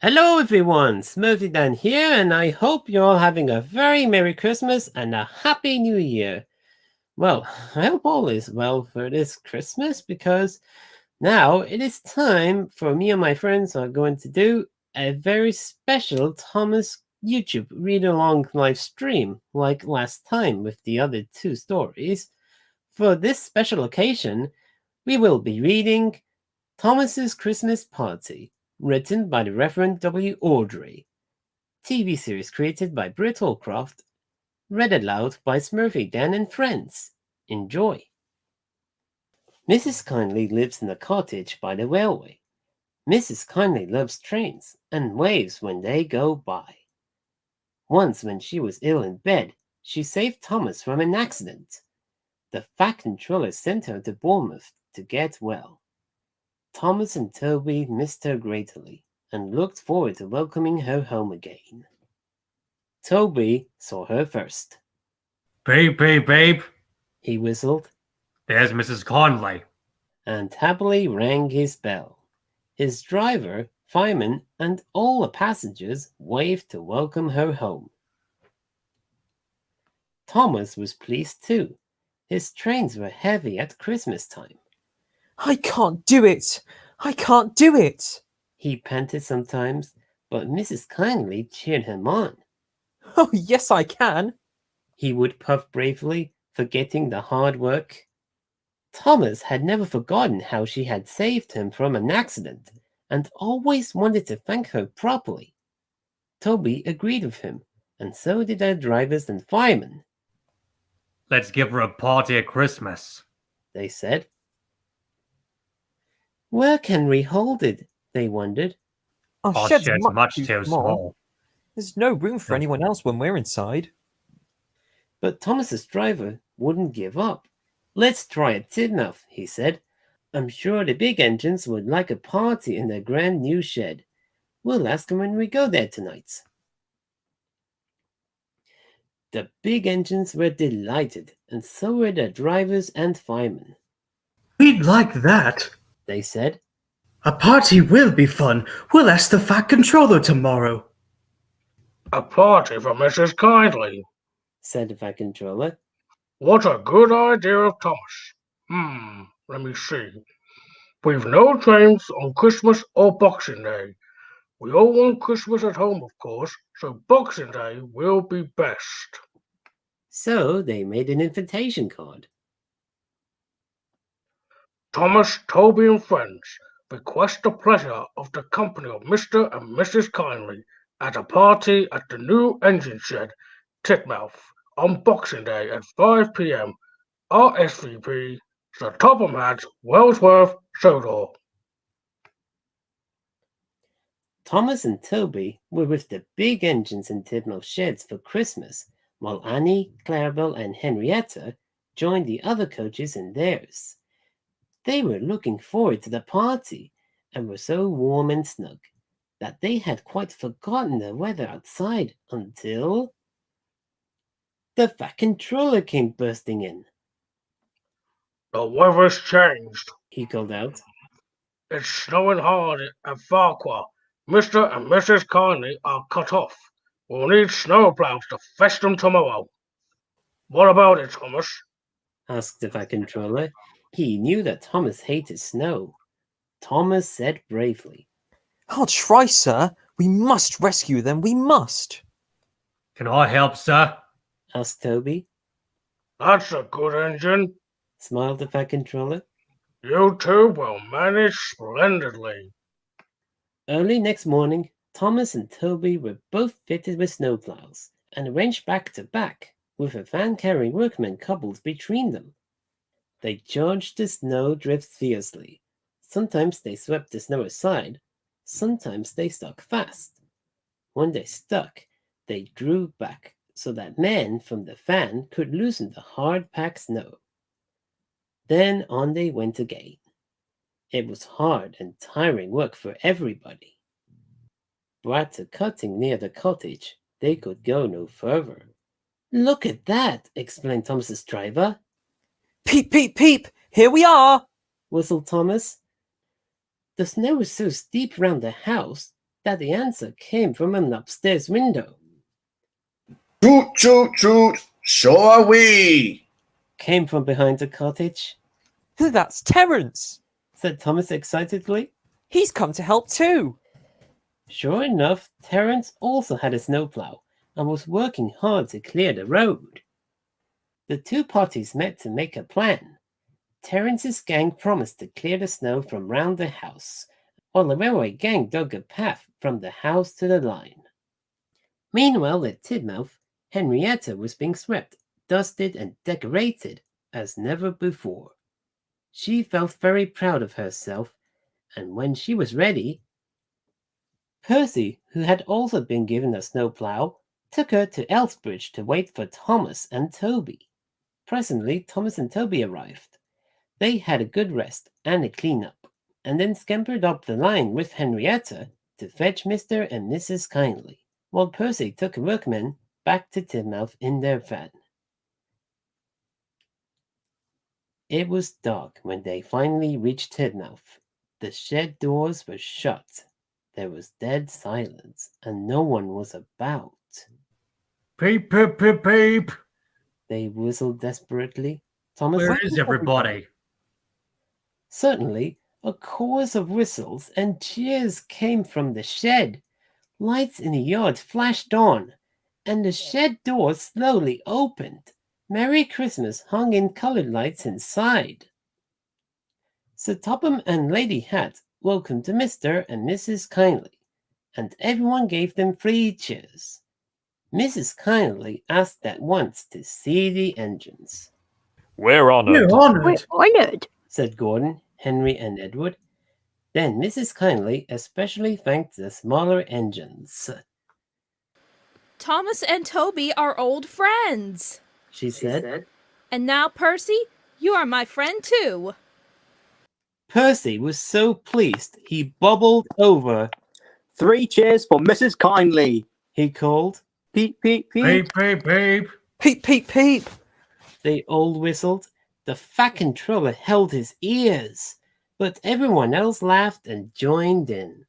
Hello everyone, SmurfyDan here, and I hope you're all having a very Merry Christmas and a Happy New Year. Well, I hope all is well for this Christmas because now it is time for me and my friends are going to do a very special Thomas YouTube read-along live stream like last time with the other two stories. For this special occasion, we will be reading Thomas's Christmas Party, written by the Reverend W. Audrey, TV series created by Britt Holcroft, read aloud by SmurfyDan and friends. Enjoy! Mrs. Kyndley lives in a cottage by the railway. Mrs. Kyndley loves trains and waves when they go by. Once when she was ill in bed, she saved Thomas from an accident. The Fat Controller sent her to Bournemouth to get well. Thomas and Toby missed her greatly and looked forward to welcoming her home again. Toby saw her first. Babe, He whistled. There's Mrs. Kyndley. And happily rang his bell. His driver, fireman, and all the passengers waved to welcome her home. Thomas was pleased too. His trains were heavy at Christmas time. I can't do it! I can't do it! He panted sometimes, but Mrs. Kyndley cheered him on. Oh, yes, I can! He would puff bravely, forgetting the hard work. Thomas had never forgotten how she had saved him from an accident, and always wanted to thank her properly. Toby agreed with him, and so did their drivers and firemen. Let's give her a party at Christmas, they said. Where can we hold it? They wondered. Our shed's much too small. There's no room for anyone else when we're inside. But Thomas's driver wouldn't give up. Let's try at Tidmouth, he said. I'm sure the big engines would like a party in their grand new shed. We'll ask them when we go there tonight. The big engines were delighted, and so were their drivers and firemen. We'd like that, they said. A party will be fun. We'll ask the Fat Controller tomorrow. A party for Mrs. Kyndley, said the Fat Controller. What a good idea of Thomas. Let me see. We've no trains on Christmas or Boxing Day. We all want Christmas at home, of course, so Boxing Day will be best. So they made an invitation card. Thomas, Toby and friends request the pleasure of the company of Mr. and Mrs. Kyndley at a party at the new engine shed, Titmouth, on Boxing Day at 5 p.m. RSVP, Sir Topham Hatt, Wellsworth, Sodor. Thomas and Toby were with the big engines in Titmouth sheds for Christmas, while Annie, Clarabelle, and Henrietta joined the other coaches in theirs. They were looking forward to the party and were so warm and snug that they had quite forgotten the weather outside until the Fat Controller came bursting in. The weather's changed, he called out. It's snowing hard at Farquhar. Mr. and Mrs. Kyndley are cut off. We'll need snowplows to fetch them tomorrow. What about it, Thomas? asked the Fat Controller. He knew that Thomas hated snow. Thomas said bravely, I'll try, sir. We must rescue them. We must. Can I help, sir? asked Toby. That's a good engine, smiled the Fat Controller. You two will manage splendidly. Early next morning, Thomas and Toby were both fitted with snowplows and arranged back to back, with a van-carrying workman coupled between them. They charged the snow drifts fiercely. Sometimes they swept the snow aside, sometimes they stuck fast. When they stuck, they drew back so that men from the van could loosen the hard-packed snow. Then on they went again. It was hard and tiring work for everybody. But to cutting near the cottage, they could go no further. Look at that, exclaimed Thomas's driver. Peep, peep, peep! Here we are! whistled Thomas. The snow was so steep round the house that the answer came from an upstairs window. Toot, toot, toot, so are we, Came from behind the cottage, That's Terence. said Thomas excitedly. He's come to help too. Sure enough, Terence also had a snowplow and was working hard to clear the road. The two parties met to make a plan. Terence's gang promised to clear the snow from round the house, while the railway gang dug a path from the house to the line. Meanwhile, at Tidmouth, Henrietta was being swept, dusted, and decorated as never before. She felt very proud of herself, and when she was ready, Percy, who had also been given a snowplow, took her to Elsbridge to wait for Thomas and Toby. Presently, Thomas and Toby arrived. They had a good rest and a clean-up, and then scampered up the line with Henrietta to fetch Mr. and Mrs. Kyndley, while Percy took a workman back to Tidmouth in their van. It was dark when they finally reached Tidmouth. The shed doors were shut. There was dead silence, and no one was about. Peep, peep, peep, peep. They whistled desperately. Thomas, Where is everybody? Suddenly, a chorus of whistles and cheers came from the shed. Lights in the yard flashed on, and the shed door slowly opened. Merry Christmas hung in colored lights inside. Sir Topham and Lady Hatt welcomed Mr. and Mrs. Kyndley, and everyone gave them 3 cheers. Mrs. Kyndley asked at once to see the engines. We're honoured. We're honoured. Honoured. Said Gordon, Henry, and Edward. Then Mrs. Kyndley especially thanked the smaller engines. Thomas and Toby are old friends. She said. And now, Percy, you are my friend too. Percy was so pleased he bubbled over. 3 cheers for Mrs. Kyndley. He called. Peep, peep, peep. Peep, peep, peep. Peep, peep, peep. They all whistled. The fat controller held his ears, but everyone else laughed and joined in.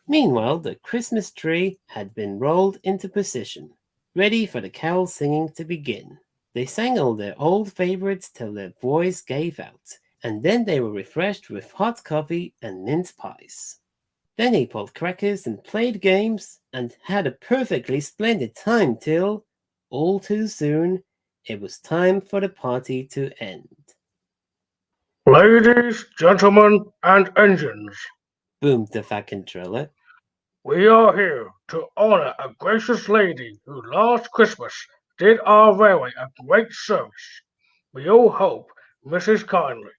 Meanwhile, the Christmas tree had been rolled into position, ready for the carol singing to begin. They sang all their old favorites till their voice gave out, and then they were refreshed with hot coffee and mince pies. Then they pulled crackers and played games, and had a perfectly splendid time till, all too soon, it was time for the party to end. Ladies, gentlemen, and engines, Boomed the fat controller. we are here to honor a gracious lady who last Christmas did our railway a great service. We all hope, Mrs. Kyndley,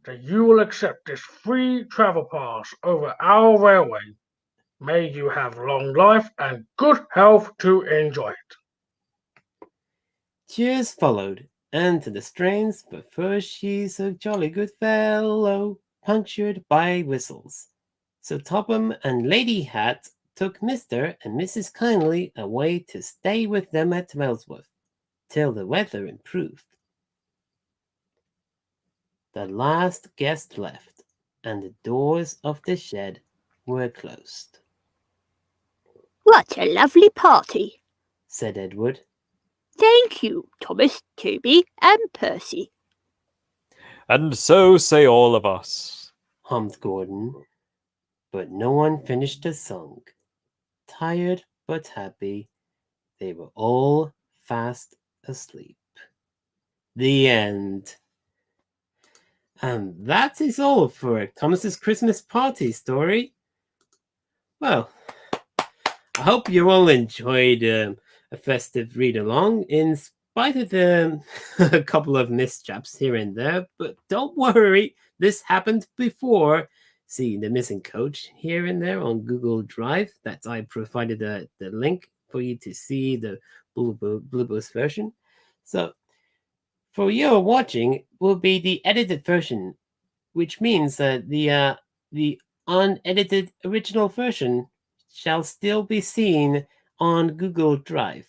that you will accept this free travel pass over our railway. May you have long life and good health to enjoy it. Cheers followed, and to the strains, but first she's a jolly good fellow, punctured by whistles. So Topham and Lady Hatt took Mr. and Mrs. Kyndley away to stay with them at Wellsworth, till the weather improved. The last guest left, and the doors of the shed were closed. What a lovely party. Said Edward. Thank you, Thomas, Toby, and Percy. And so say all of us. Hummed Gordon. But no one finished the song. Tired but happy, they were all fast asleep. The end. And that is all for Thomas's Christmas party story. Well, I hope you all enjoyed a festive read-along in spite of a couple of missteps here and there. But don't worry, this happened before. See the missing coach here and there on Google Drive. That I provided the link for you to see the Blueberry version. So for you watching will be the edited version, which means that the unedited original version shall still be seen on Google Drive.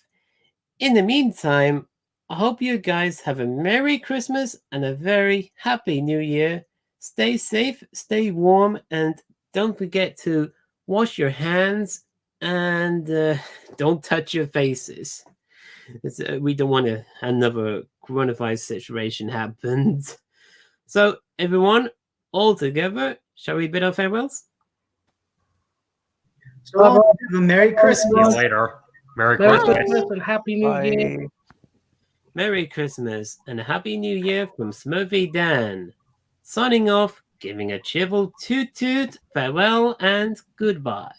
In the meantime, I hope you guys have a Merry Christmas and a very Happy New Year. Stay safe, stay warm, and don't forget to wash your hands, and don't touch your faces. We don't want another coronavirus situation happen. So, everyone, all together, shall we bid our farewells? So, Merry See Christmas. you later. Merry Merry Christmas. Christmas and Happy New Year. Bye. Merry Christmas and a Happy New Year from SmurfyDan. Signing off, giving a cheerful toot toot, farewell and goodbye.